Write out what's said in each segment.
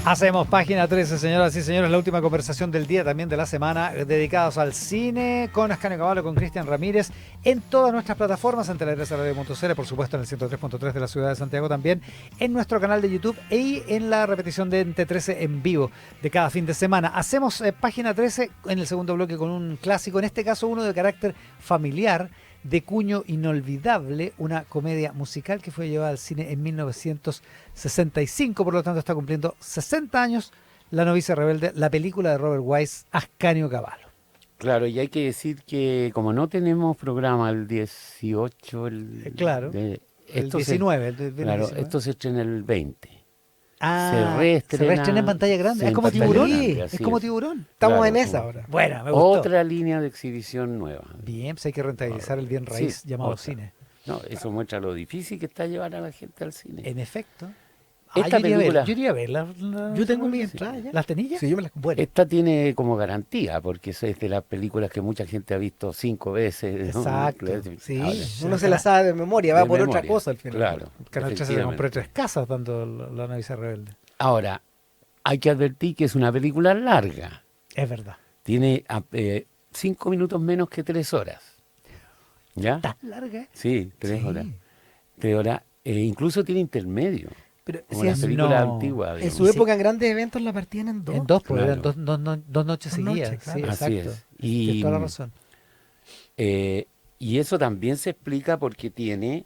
Hacemos página 13, señoras y señores, la última conversación del día, también de la semana, dedicados al cine, con Ascanio Cavallo, con Cristian Ramírez, en todas nuestras plataformas, en Teleresaradio.cl, por supuesto en el 103.3 de la ciudad de Santiago también, en nuestro canal de YouTube y en la repetición de Ente 13 en vivo de cada fin de semana. Hacemos página 13 en el segundo bloque con un clásico, en este caso uno de carácter familiar, de cuño inolvidable, una comedia musical que fue llevada al cine en 1965, por lo tanto está cumpliendo 60 años, La novicia rebelde, la película de Robert Wise, Ascanio Cavallo. Claro, y hay que decir que como no tenemos programa el 18, claro, el 19, claro, 19. esto se estrena el 20. Se reestrena en pantalla grande. Es como Tiburón. Es como Tiburón. Estamos en esa ahora. Bueno, me gustó. Otra línea de exhibición nueva. Bien, pues hay que rentabilizar el bien raíz llamado otra. cine. No, eso muestra lo difícil que está llevar a la gente al cine. En efecto. Esta película, yo iría a ver. Yo tengo mi entrada ya. ¿Las tenillas? Sí, yo me las compré. Esta tiene como garantía, porque es de las películas que mucha gente ha visto 5 veces. ¿no? Exacto. Sí, Ahora, uno se la sabe de memoria, va de por memoria, otra cosa al final. Claro. Canal 13 se compró 3 casas dando La novicia rebelde. Ahora, hay que advertir que es una película larga. Es verdad. Tiene 5 minutos menos que 3 horas. ¿Ya? ¿Tan larga? Sí, 3 Sí. horas. 3 horas. Incluso tiene intermedio. Pero Como si las es- películas no. antiguas. en digamos. su época en grandes eventos la partían en dos. En dos, porque Claro. eran dos noches Dos noches, seguidas. claro. Sí, Así exacto. es. Tienes toda la razón. Y eso también se explica porque tiene,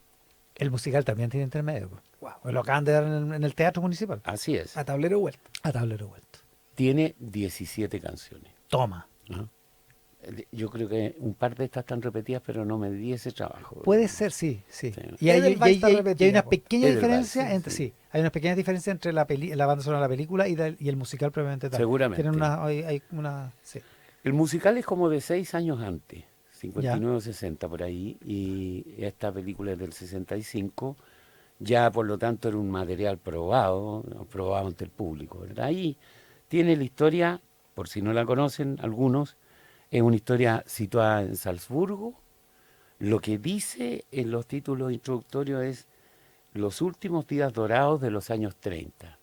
El musical también tiene intermedio. Pues. Wow. Lo acaban de dar en el Teatro Municipal. así es, A tablero vuelta. A tablero vuelto. tiene 17 canciones. Toma. ¿No? Yo creo que un par de estas están repetidas, pero no me di ese trabajo. Puede ser, sí. Sí. Y Es hay, del Vals está y repetida, hay una po. pequeña Es del diferencia Vals, entre sí. sí, hay una pequeña diferencia entre la banda sonora de la película y el musical propiamente tal. Seguramente. Tienen hay una sí. El musical es como de 6 años antes, 59 o 60 por ahí, y esta película es del 65, ya por lo tanto era un material probado ante el público, ¿verdad? Ahí tiene la historia, por si no la conocen algunos, es una historia situada en Salzburgo. Lo que dice en los títulos introductorios es los últimos días dorados de los años 30,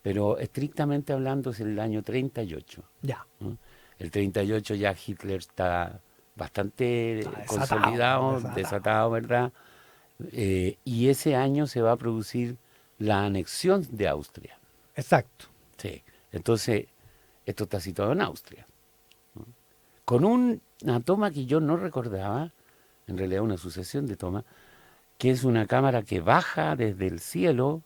pero estrictamente hablando es el año 38. Ya. ¿No? El 38 ya Hitler está bastante Está consolidado, desatado, ¿verdad? Y ese año se va a producir la anexión de Austria. Exacto. Sí. Entonces, esto está situado en Austria, ¿no? Con una toma que yo no recordaba, en realidad una sucesión de tomas, que es una cámara que baja desde el cielo,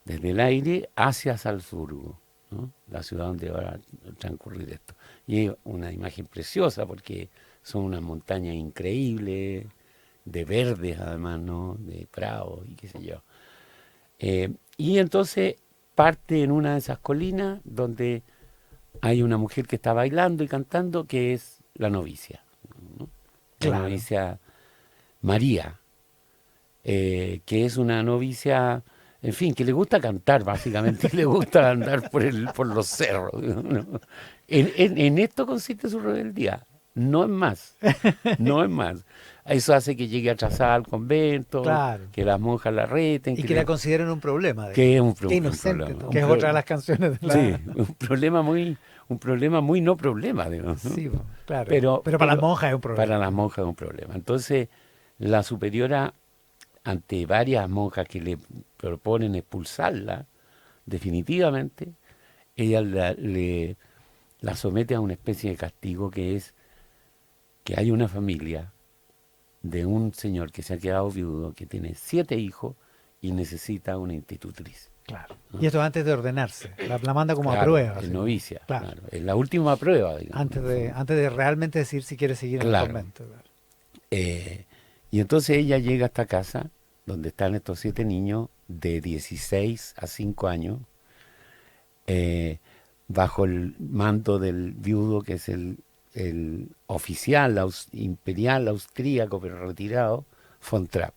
desde el aire, hacia Salzburgo, ¿no? La ciudad donde va a transcurrir esto. Y es una imagen preciosa porque son unas montañas increíbles, de verdes además, ¿no? De prados y qué sé yo. Y entonces parte en una de esas colinas donde hay una mujer que está bailando y cantando, que es la novicia, ¿no? Claro. La novicia María, que es una novicia, en fin, que le gusta cantar básicamente, y le gusta andar por los cerros, ¿no? En esto consiste su rebeldía, no es más, no es más. Eso hace que llegue atrasada al convento, Claro. que las monjas la reten, Y que la consideren un problema. que es un, Qué inocente problema. todo. Que es otra de las canciones de la... Sí, un problema muy no problema, digamos, ¿no? Sí, claro. Pero para las monjas es un problema. Para las monjas es un problema. Entonces, la superiora, ante varias monjas que le proponen expulsarla, definitivamente, ella la somete a una especie de castigo, que es que hay una familia de un señor que se ha quedado viudo, que tiene 7 hijos y necesita una institutriz. Claro. ¿no? Y esto antes de ordenarse. La manda como Claro, a prueba. es así. novicia, Claro. claro. Es la última prueba, digamos. Antes de realmente decir si quiere seguir en el Claro. convento. Claro. Y entonces ella llega a esta casa donde están estos 7 niños de 16 a 5 años, bajo el mando del viudo, que es el oficial imperial austríaco, pero retirado, von Trapp.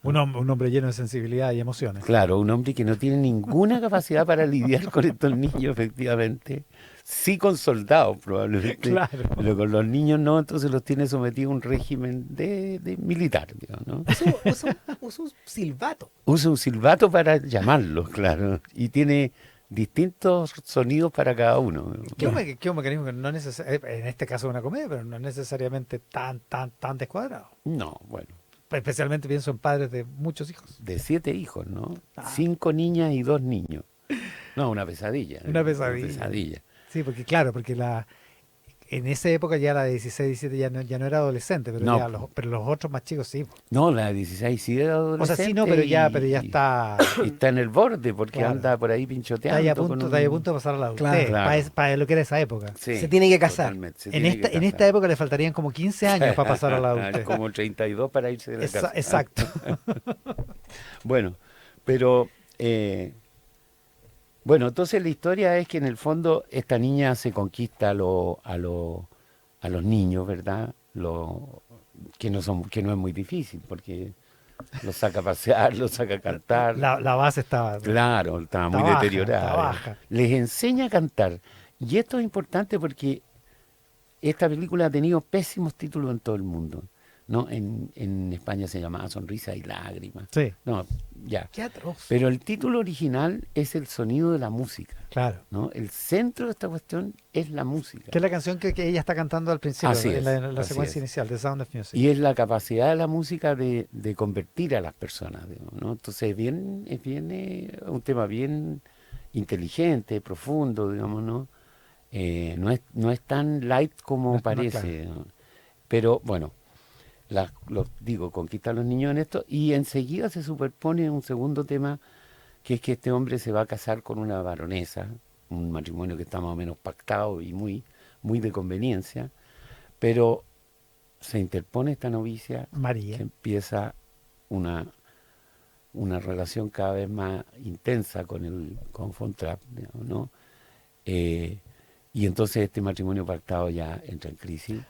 Un hombre lleno de sensibilidad y emociones. Claro, un hombre que no tiene ninguna capacidad para lidiar con estos niños, efectivamente. Sí con soldados, probablemente. Claro. Pero con los niños no, entonces los tiene sometidos a un régimen de militar, digamos, ¿no? Usa un silbato. Usa un silbato para llamarlos, claro. Y tiene distintos sonidos para cada uno. ¿Qué un mecanismo que no en este caso es una comedia, pero no es necesariamente tan descuadrado? No, bueno, Especialmente pienso en padres de muchos hijos. de 7 hijos, ¿no? Ah. 5 niñas y 2 niños. No, una pesadilla. Una pesadilla. Sí, porque claro, porque en esa época ya la de 16, 17 ya no era adolescente, pero, No. pero los otros más chicos sí. No, la de 16 sí era O adolescente. sea, sí, no, pero ya está, Y está en el borde porque Claro. anda por ahí está pinchoteando. ahí a con punto, un- está ahí a punto de pasar a la adultez, Claro. Claro. para lo que era esa época. Sí, Se tiene que casar. totalmente, se En tiene que esta casar. época le faltarían como 15 años para pasar a la adultez. Como 32 para irse de la casa. Exacto. Bueno, pero bueno, entonces la historia es que en el fondo esta niña se conquista a los niños, ¿verdad? Que no es muy difícil porque los saca a pasear, los saca a cantar. La base estaba. Claro, estaba muy baja, deteriorada. está baja. Les enseña a cantar. Y esto es importante porque esta película ha tenido pésimos títulos en todo el mundo. ¿No? En España se llamaba Sonrisa y Lágrimas. Sí, No, ya. Qué atroz. Pero el título original es el sonido de la música. claro. ¿No? El centro de esta cuestión es la música. Que es la canción que ella está cantando al principio, Así es, en la así secuencia es. inicial, de Sound of Music. Y es la capacidad de la música de convertir a las personas, digamos, ¿no? Entonces es bien un tema bien inteligente, profundo, digamos, ¿no? No es tan light como No, parece, ¿no? Pero bueno, conquista a los niños en esto y enseguida se superpone un segundo tema, que es que este hombre se va a casar con una baronesa, un matrimonio que está más o menos pactado y muy de conveniencia, pero se interpone esta novicia María. que empieza una relación cada vez más intensa con Von Trapp, digamos, ¿no? Y entonces este matrimonio pactado ya entra en crisis.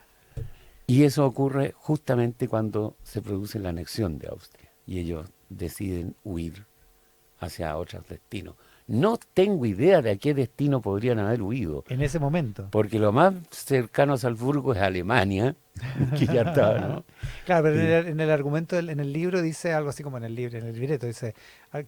Y eso ocurre justamente cuando se produce la anexión de Austria y ellos deciden huir hacia otros destinos. No tengo idea de a qué destino podrían haber huido, En ese momento. porque lo más cercano a Salzburgo es Alemania, que ya está, ¿no? Claro, pero en el argumento, en el libro dice algo así como en el libreto, dice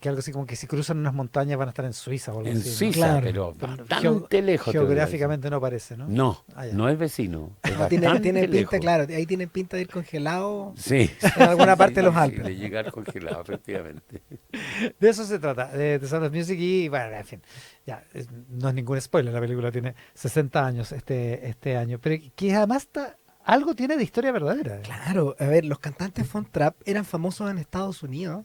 que algo así como que si cruzan unas montañas van a estar en Suiza o algo En así, ¿no? Suiza, Claro. pero Pero bastante lejos. te voy a decir. Geográficamente no parece, ¿no? No, Ah, ya. no es vecino, es No, tiene bastante pinta, lejos. claro, ahí tienen pinta de ir congelado Sí. en alguna parte de los Sí, Alpes. de llegar congelado, efectivamente. De eso se trata, de Sound of Music y, bueno, en fin, ya, no es ningún spoiler, la película tiene 60 años este año, pero que además algo tiene de historia verdadera. Claro, a ver, los cantantes Von Trapp eran famosos en Estados Unidos,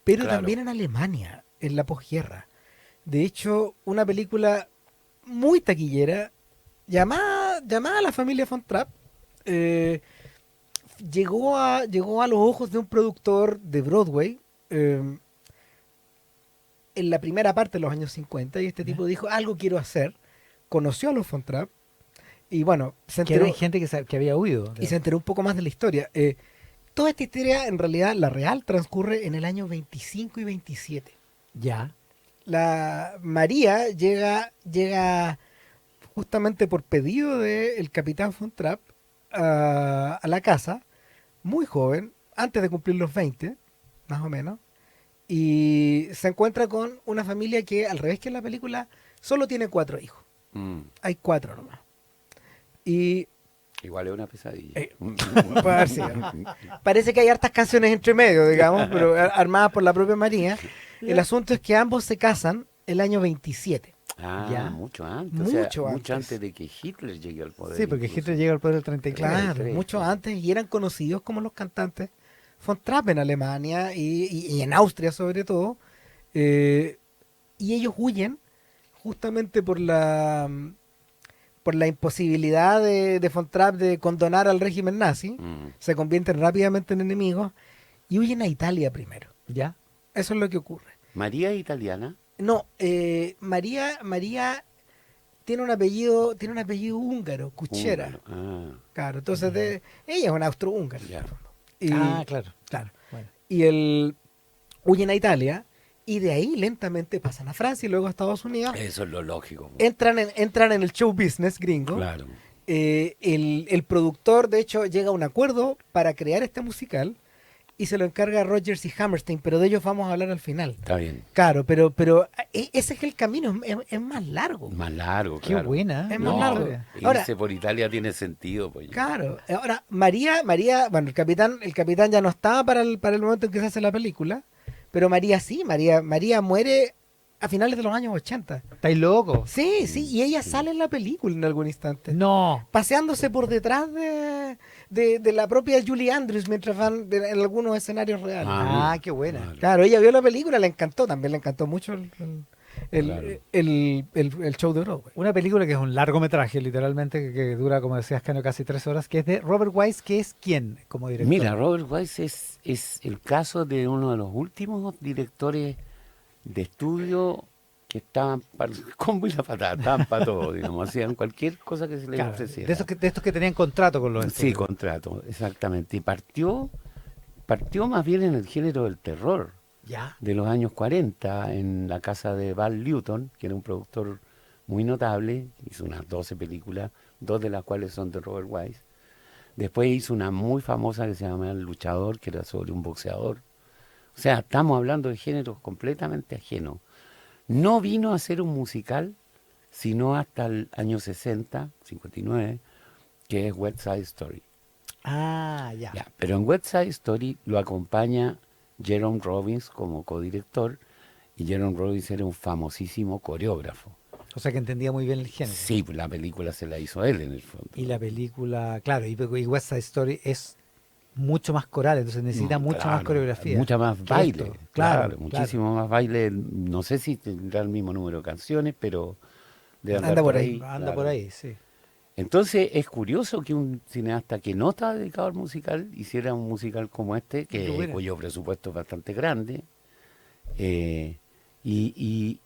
pero Claro. también en Alemania, en la posguerra. De hecho, una película muy taquillera, llamada La familia Von Trapp, llegó a los ojos de un productor de Broadway en la primera parte de los años 50, y este tipo dijo, algo quiero hacer, conoció a los Von Trapp, y bueno, se Que enteró, era gente que había huido. y se enteró un poco más de la historia. Toda esta historia, en realidad, la real, transcurre en el año 25 y 27. Ya. La María llega justamente por pedido del capitán Von Trapp a la casa, muy joven, antes de cumplir los 20, más o menos, y se encuentra con una familia que, al revés que en la película, solo tiene 4 hijos. Mm, Hay 4 nomás. Y Igual es una pesadilla. puede haber sido. Parece que hay hartas canciones entre medio, digamos, pero armadas por la propia María. El asunto es que ambos se casan el año 27. Ah, Ya. mucho antes. Mucho mucho antes. antes de que Hitler llegue al poder. Sí, porque incluso. Hitler llega al poder del 33. Claro, 33, mucho sí. antes, y eran conocidos como los cantantes Von Trapp en Alemania y en Austria sobre todo. Y ellos huyen justamente por la imposibilidad de Von Trapp de condonar al régimen nazi. Mm, Se convierten rápidamente en enemigos y huyen a Italia primero. Ya. Eso es lo que ocurre. María es italiana. No, María tiene un apellido húngaro, Kuchera. Húngaro. Ah, Claro, entonces ella es una austrohúngara. Ya. en el fondo. Y, Claro. claro. Bueno. Y huyen a Italia y de ahí lentamente pasan a Francia y luego a Estados Unidos. eso es lo lógico. Entran en el show business gringo. Claro. El productor, de hecho, llega a un acuerdo para crear este musical y se lo encarga Rodgers y Hammerstein, pero de ellos vamos a hablar al final. Está bien. Claro, pero ese es el camino, es más largo. Más largo, Qué claro. buena. Es No, más largo. irse Ahora, por Italia tiene sentido, pues. claro, ahora María, bueno, el capitán ya no estaba para el momento en que se hace la película, pero María sí, María muere a finales de los años 80. ¿Estáis locos? Sí, sí, y ella sale en la película en algún instante. No. Paseándose por detrás de la propia Julie Andrews mientras van en algunos escenarios reales. Ah, qué buena. Claro. Claro, ella vio la película, le encantó, también le encantó mucho Claro. el show de Broadway. Una película que es un largometraje, literalmente, que dura, como decías, Cano, casi 3 horas, que es de Robert Wise, que es quién como director. Mira, Robert Wise es el caso de uno de los últimos directores de estudio que estaban para el combo y la patada, estaban para todo, digamos, hacían cualquier cosa que se les Claro, ofreciera. de estos que tenían contrato con los Sí, estudios. contrato, exactamente. Y partió más bien en el género del terror Ya. de los años 40, en la casa de Val Lewton, que era un productor muy notable, hizo unas 12 películas, 2 de las cuales son de Robert Wise. Después hizo una muy famosa que se llama El Luchador, que era sobre un boxeador. O sea, estamos hablando de géneros completamente ajenos. No vino a ser un musical, sino hasta el año 60, 59, que es West Side Story. Ah, ya. Ya, pero en West Side Story lo acompaña Jerome Robbins como codirector, y Jerome Robbins era un famosísimo coreógrafo. O sea que entendía muy bien el género. Sí, pues la película se la hizo él en el fondo. Y la película, claro, y West Side Story es mucho más coral, entonces necesita No, mucha más claro, coreografía. mucha más que baile. esto. Claro, Claro, muchísimo más baile. No sé si tendrá el mismo número de canciones, pero debe andar Anda por por ahí, ahí. Anda claro. por ahí, sí. Entonces es curioso que un cineasta que no está dedicado al musical hiciera un musical como este, Qué buena. cuyo presupuesto es bastante grande, y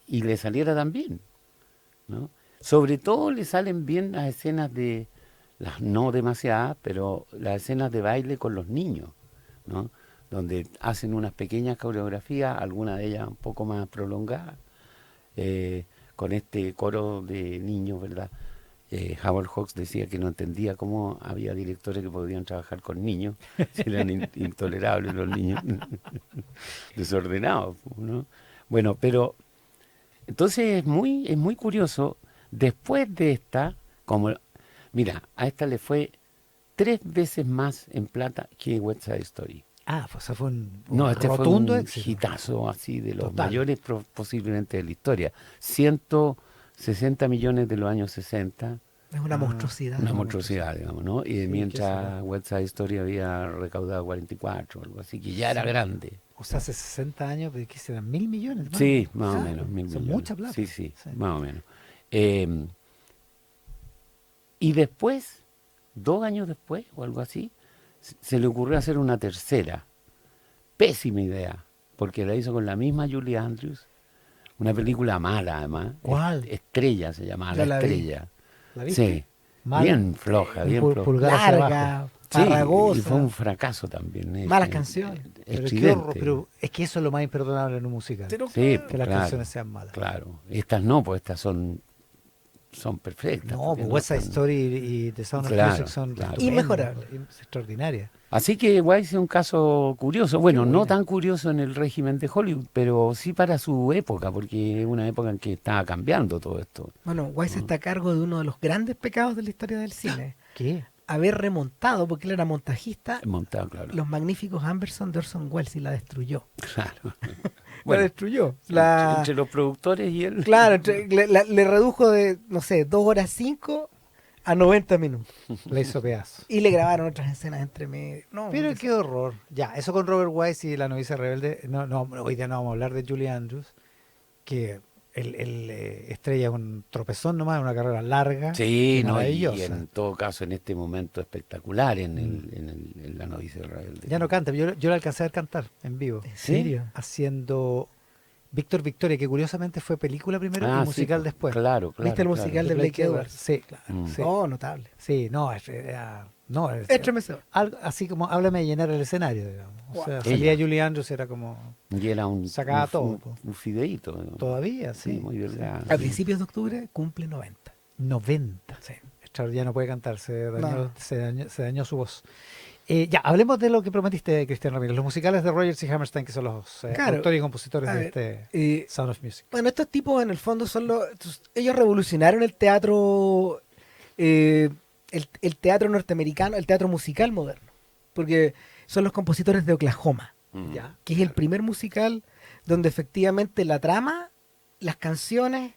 le saliera tan bien, ¿no? Sobre todo le salen bien las escenas de, las no demasiadas, pero las escenas de baile con los niños, ¿no? Donde hacen unas pequeñas coreografías, algunas de ellas un poco más prolongadas, con este coro de niños, ¿verdad? Howard Hawks decía que no entendía cómo había directores que podían trabajar con niños, si eran intolerables los niños, desordenados, ¿no? Bueno, pero entonces es muy curioso. Después de esta, mira, a esta le fue 3 veces más en plata que West Side Story. Ah, pues fue un No, este fue rotundo un éxito. hitazo así de los Total. mayores posiblemente de la historia. 160 millones de los años 60, Es una monstruosidad. una monstruosidad, digamos, ¿no? Y Sí, mientras West Side Story había recaudado 44, algo así, que ya era grande. O sea, hace 60 años, ¿de qué serán? ¿1.000 millones? más? Sí, más o Claro, menos, 1.000 son millones. mucha plata. Sí, sí, Sí. más o menos. Y después, 2 años después o algo así, se le ocurrió hacer una tercera. Pésima idea, porque la hizo con la misma Julie Andrews. Una película mala, además. ¿Cuál? Estrella se llamaba, Ya La la vi. Estrella. ¿La viste? Sí, Mala. bien floja, Un bien floja. pulgar hacia abajo. Larga, Sí, farragosa. y fue un fracaso también. Malas canciones. Pero, qué estridente. horror, pero es que eso es lo más imperdonable en un musical. Pero Sí, que las claro, canciones sean malas. claro. Estas no, pues estas son perfectas. No, porque pues West Side están- Story y The Sound of Claro, Music son claro. estupendas, Inmejorables. es extraordinaria. Así que Wise es un caso curioso, bueno, Qué no buena. tan curioso en el régimen de Hollywood, pero sí para su época, porque es una época en que estaba cambiando todo esto. Bueno, Wise está a cargo de uno de los grandes pecados de la historia del cine. ¿Qué? Haber remontado, porque él era montajista, Montado, claro. los magníficos Amberson de Orson Welles y la destruyó. Claro. La Bueno, destruyó. entre los productores y él. Claro, le redujo de, no sé, 2 horas 5 a 90 minutos. La hizo pedazo. Y le grabaron otras escenas entre medio. No, Pero un qué horror. Ya, eso con Robert Wise y La novicia rebelde. No, no, hoy día no vamos a hablar de Julie Andrews, que él estrella un tropezón nomás, una carrera larga. Sí, y no, y maravillosa. en todo caso en este momento espectacular en La novicia rebelde. Ya no canta, yo la alcancé a ver cantar en vivo. ¿En serio? Haciendo Víctor Victoria, que curiosamente fue película primero y Sí, musical pues, después. Claro, claro. ¿Viste el claro. musical de Blake Edwards? Sí, claro. Mm. Sí. Oh, notable. Sí, no, no, Estremecedor. algo así como háblame de llenar el escenario, digamos. O sea, Wow. salía Ella. Julie Andrews, era como Y era Sacaba todo, po. un fideíto. ¿no? todavía, Sí, sí. muy delgado. A principios de octubre cumple 90. 90. Sí. Ya no puede cantar, se dañó, No. se dañó su voz. Ya, hablemos de lo que prometiste, Cristian Ramírez, los musicales de Rogers y Hammerstein, que son los Claro. autores y compositores A de ver, este Sound of Music. Bueno, estos tipos en el fondo son ellos revolucionaron el teatro, el teatro norteamericano, el teatro musical moderno, porque son los compositores de Oklahoma, Mm. Ya. que es el primer musical donde efectivamente la trama, las canciones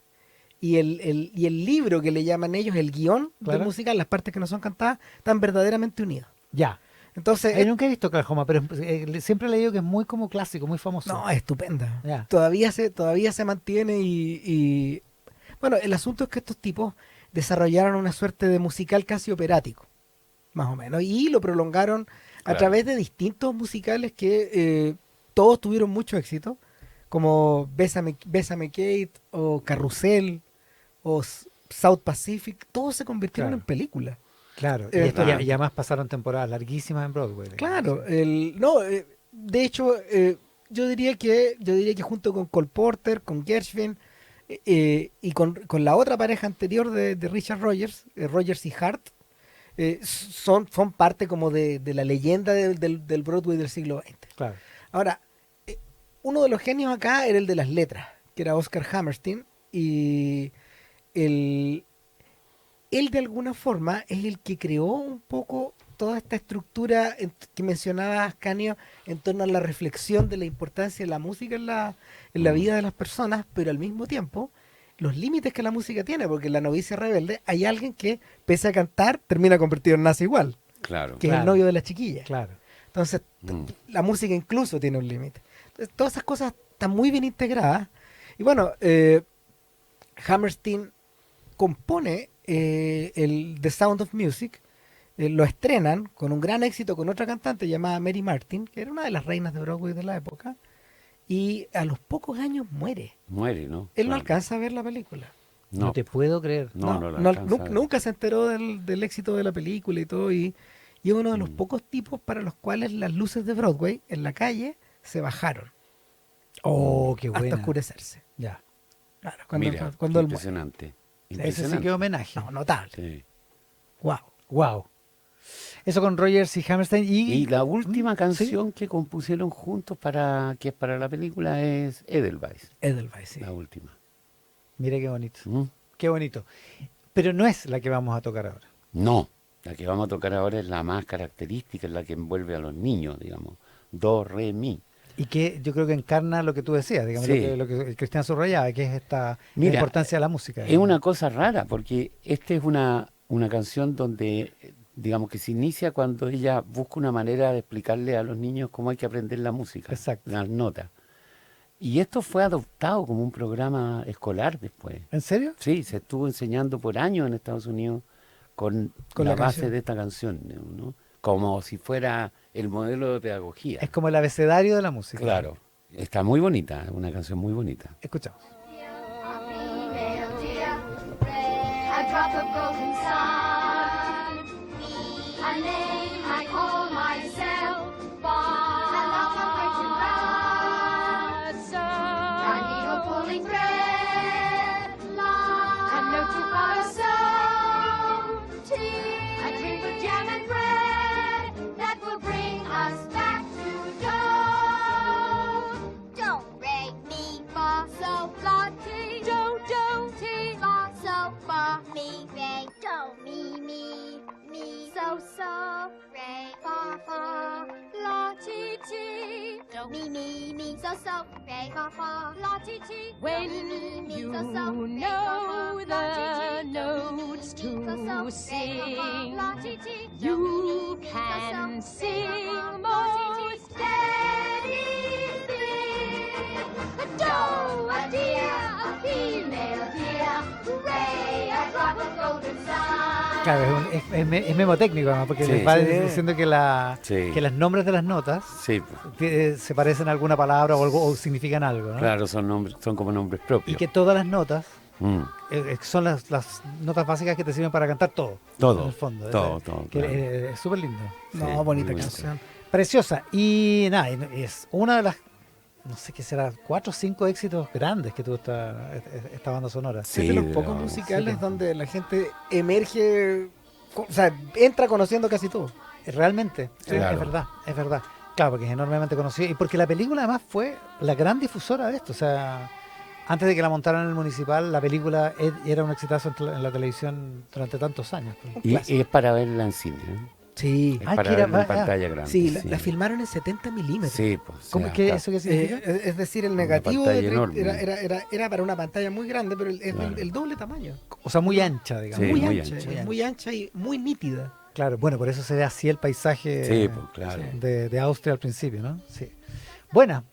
y el libro que le llaman ellos, el guión Claro. del musical, las partes que no son cantadas, están verdaderamente unidos. Ya. Entonces, Nunca he visto Oklahoma, pero siempre he leído que es muy como clásico, muy famoso. no, es estupenda. Ya. Todavía se mantiene y bueno, el asunto es que estos tipos desarrollaron una suerte de musical casi operático, más o menos, y lo prolongaron a Claro. través de distintos musicales que todos tuvieron mucho éxito, como Bésame, Bésame Kate o Carrusel o South Pacific, todos se convirtieron Claro. en películas. Claro. Eh, Y además pasaron temporadas larguísimas en Broadway. digamos. Claro, de hecho, yo diría que junto con Cole Porter, con Gershwin y con la otra pareja anterior de Richard Rogers, Rogers y Hart, son parte como de la leyenda del Broadway del siglo XX. Claro. Ahora, uno de los genios acá era el de las letras, que era Oscar Hammerstein, y él de alguna forma es el que creó un poco toda esta estructura que mencionaba Ascanio en torno a la reflexión de la importancia de la música en la vida de las personas, pero al mismo tiempo los límites que la música tiene, porque en La novicia rebelde hay alguien que, pese a cantar, termina convertido en nazi igual, Claro. que es Claro. el novio de la chiquilla. Claro. Entonces, Mm. la música incluso tiene un límite. Entonces, todas esas cosas están muy bien integradas. Y bueno, Hammerstein compone el The Sound of Music, lo estrenan con un gran éxito con otra cantante llamada Mary Martin, que era una de las reinas de Broadway de la época, y a los pocos años muere. Muere, ¿no? Él no Claro. alcanza a ver la película. No, te puedo creer. No lo alcanza a ver. Nunca se enteró del éxito de la película y todo, y es uno de los pocos tipos para los cuales las luces de Broadway en la calle se bajaron Oh, qué hasta buena. oscurecerse. Ya. Claro, Mira, cuando él muere. impresionante. Ese sí que homenaje. No, notable. Sí. Wow. Wow. Eso con Rogers y Hammerstein. Y la última ¿Sí? canción que compusieron juntos que es para la película es Edelweiss, Edelweiss, sí. la última. Mire qué bonito. ¿Mm? Qué bonito. Pero no es la que vamos a tocar ahora. No, la que vamos a tocar ahora es la más característica, es la que envuelve a los niños, digamos. Do, re, mi. Y que yo creo que encarna lo que tú decías, digamos, Sí. lo que el Cristian subrayaba, que es la Mira, importancia de la música. Es una cosa rara, porque esta es una canción donde, digamos que se inicia cuando ella busca una manera de explicarle a los niños cómo hay que aprender la música, Exacto. las notas. Y esto fue adoptado como un programa escolar después. ¿En serio? Sí, se estuvo enseñando por años en Estados Unidos con Con la la base canción. de esta canción, ¿no? Como si fuera el modelo de pedagogía. Es como el abecedario de la música. Claro, está muy bonita, es una canción muy bonita. Escuchamos. A drop of golden sun. A name I call myself. I love my bright and brown. A needle pulling thread. A note to follow. Tea. A drink of jam and bread that will bring us back to dawn. Don't break me for so bloody. Don't tea for so for me re. Don't me so re fa la ti ti. Don't me so re fa la ti ti. When you know the notes to sing, you can sing most steadily. Do a dear, a female deer, hooray, a drop of golden sun. Claro, es memotécnico, además, porque Sí. les va Sí. diciendo que, Sí. que los nombres de las notas Sí, se parecen a alguna palabra o algo o significan algo, ¿no? claro, son como nombres Y propios. que todas las notas Mm. son las notas básicas que te sirven para cantar todo. Todo, En el fondo. todo, Es- todo, que claro. es súper lindo. Sí, No, muy bonita bonito. canción. Preciosa. Y nada, es una de las, no sé qué será, 4 o 5 éxitos grandes que tuvo esta banda sonora. Sí, es de los de pocos los- musicales sí. donde la gente emerge, o sea, entra conociendo casi todo. Realmente, sí, Claro. es verdad. Claro, porque es enormemente conocido y porque la película además fue la gran difusora de esto. O sea, antes de que la montaran en el municipal, la película era un exitazo en la televisión durante tantos años. Pues. Y es para verla en cine, ¿no? Sí, Es Ay, para que era- verla en ah, pantalla grande. sí, la filmaron en 70 milímetros. Sí, pues. o ¿Cómo sea, que claro. eso qué significa? Es decir, el Una negativo pantalla de enorme. era para una pantalla muy grande, pero es Claro. el doble tamaño. O sea, muy ancha, digamos. Sí, muy, muy ancha, ancha. es muy ancha y muy nítida. Claro, bueno, por eso se ve así el paisaje Sí, pues, claro. de Austria al principio, ¿no? Sí. Buena.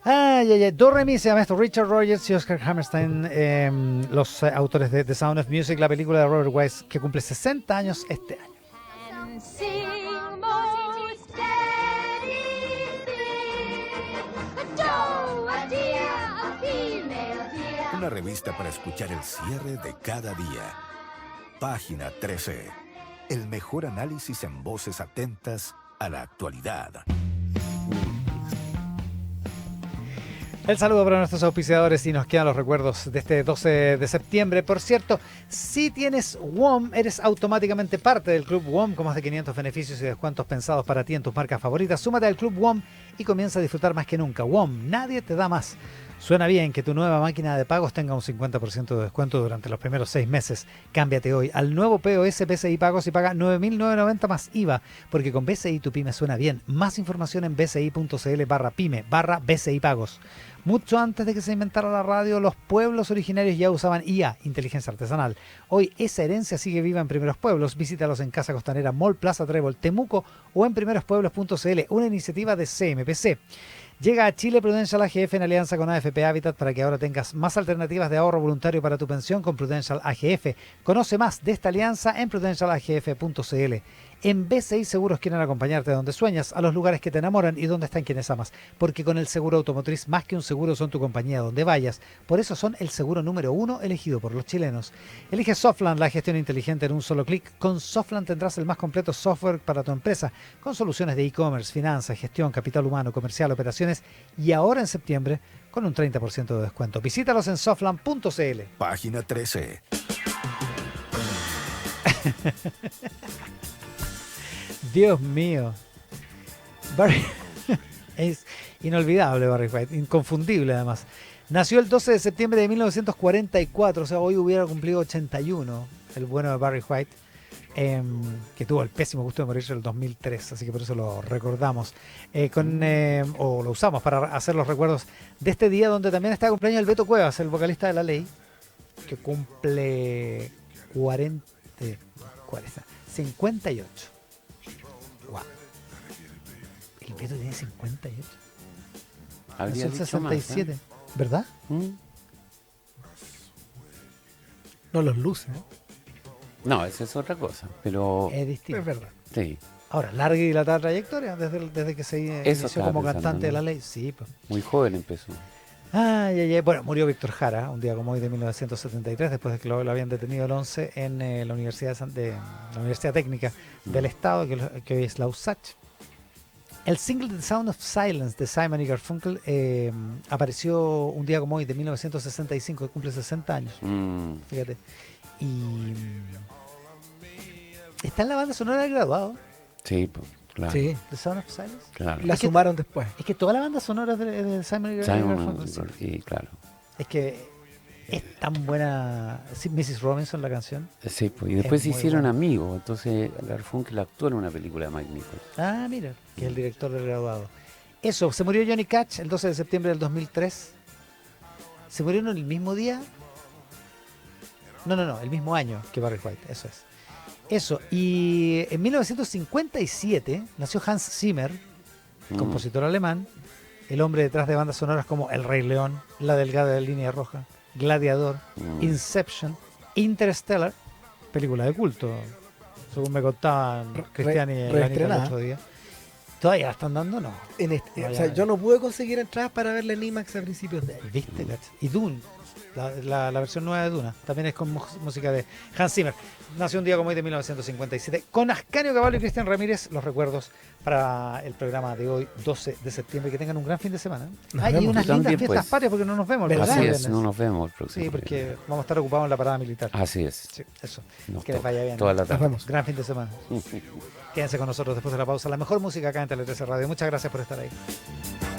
Ay, ay, ay. Do Re Mi se llama esto. Richard Rogers y Oscar Hammerstein, los autores de The Sound of Music, la película de Robert Wise, que cumple 60 años este año. And sing most steadily. A doe, a deer, a female deer. Una revista para escuchar el cierre de cada día. Página 13. El mejor análisis en voces atentas a la actualidad. El saludo para nuestros auspiciadores y nos quedan los recuerdos de este 12 de septiembre. Por cierto, si tienes WOM, eres automáticamente parte del Club WOM con más de 500 beneficios y descuentos pensados para ti en tus marcas favoritas. Súmate al Club WOM y comienza a disfrutar más que nunca. WOM, nadie te da más. Suena bien que tu nueva máquina de pagos tenga un 50% de descuento durante los primeros 6 meses. Cámbiate hoy al nuevo POS BCI Pagos y paga 9.990 más IVA, porque con BCI tu pyme suena bien. Más información en bci.cl/pyme/BCI Pagos. Mucho antes de que se inventara la radio, los pueblos originarios ya usaban IA, inteligencia artesanal. Hoy esa herencia sigue viva en Primeros Pueblos. Visítalos en Casa Costanera, Mall Plaza Trébol, Temuco o en primerospueblos.cl, una iniciativa de CMPC. Llega a Chile Prudential AGF en alianza con AFP Habitat para que ahora tengas más alternativas de ahorro voluntario para tu pensión con Prudential AGF. Conoce más de esta alianza en prudentialagf.cl. En BCI Seguros quieren acompañarte donde sueñas, a los lugares que te enamoran y donde están quienes amas. Porque con el seguro automotriz, más que un seguro, son tu compañía donde vayas. Por eso son el seguro número 1 elegido por los chilenos. Elige Softland, la gestión inteligente en un solo clic. Con Softland tendrás el más completo software para tu empresa, con soluciones de e-commerce, finanzas, gestión, capital humano, comercial, operaciones y ahora en septiembre con un 30% de descuento. Visítalos en softland.cl. Página 13. Dios mío. Es inolvidable Barry White, inconfundible además. Nació el 12 de septiembre de 1944, o sea, hoy hubiera cumplido 81 el bueno de Barry White, que tuvo el pésimo gusto de morirse en el 2003, así que por eso lo recordamos. O lo usamos para hacer los recuerdos de este día donde también está de cumpleaños el Beto Cuevas, el vocalista de La Ley, que cumple 58. Wow. El Beto tiene 58. Habría Nació el dicho más, ¿eh? 67, ¿verdad? ¿Mm? No los luce, ¿eh? No, esa es otra cosa, pero Es distinto. Es verdad. sí, Ahora, larga y dilatada trayectoria desde que se inició estaba como pensando, cantante de ¿no? La Ley. Sí, pues. muy joven empezó. Ay, ay, ay. Bueno, murió Víctor Jara, un día como hoy de 1973, después de que lo habían detenido el 11 en la Universidad la Universidad Técnica del Estado, que hoy es la USACH. El single The Sound of Silence de Simon y Garfunkel apareció un día como hoy de 1965, que cumple 60 años, Mm, fíjate. Y está en la banda sonora del graduado, sí, pues, claro. Sí. The Sound of Silence. Claro. La Es que- sumaron después. Es que toda la banda sonora de Simon y Garfunkel, sí. Sí, claro. Es que es tan buena. Sí, Mrs. Robinson, la canción. Sí, pues, y después se muy hicieron bueno. amigos, entonces Garfunkel actuó en una película de Mike Nichols. Ah, mira, que es el director del graduado. Eso, se murió Johnny Cash el 12 de septiembre del 2003. ¿Se murió en el mismo día? No, el mismo año que Barry White, eso es. Eso, y en 1957 nació Hans Zimmer, compositor alemán, el hombre detrás de bandas sonoras como El Rey León, La Delgada Línea Roja, Gladiador, Inception, Interstellar, película de culto, según me contaban Cristian y el reestrenada. otro día. ¿Todavía la están dando? No. O ya, sea, ya. yo no pude conseguir entradas para verla en IMAX a principios de año. ¿Viste, cacha? Y Dune, la versión nueva de Duna, también es con música de Hans Zimmer. Nació un día como hoy de 1957. Con Ascanio Cavallo y Cristian Ramírez, los recuerdos para el programa de hoy, 12 de septiembre. Que tengan un gran fin de semana. Nos Y vemos. unas Tú lindas también, fiestas pues. patrias porque no nos vemos. el ¿Verdad? Así próximo es, viernes. no nos vemos el próximo. Sí, porque vamos a estar ocupados en la parada militar. Así es. Sí, eso. Nos Que les toca vaya bien. toda la Nos tarde. vemos. Gran fin de semana. Quédense con nosotros después de la pausa. La mejor música acá en Tele 13 Radio. Muchas gracias por estar ahí.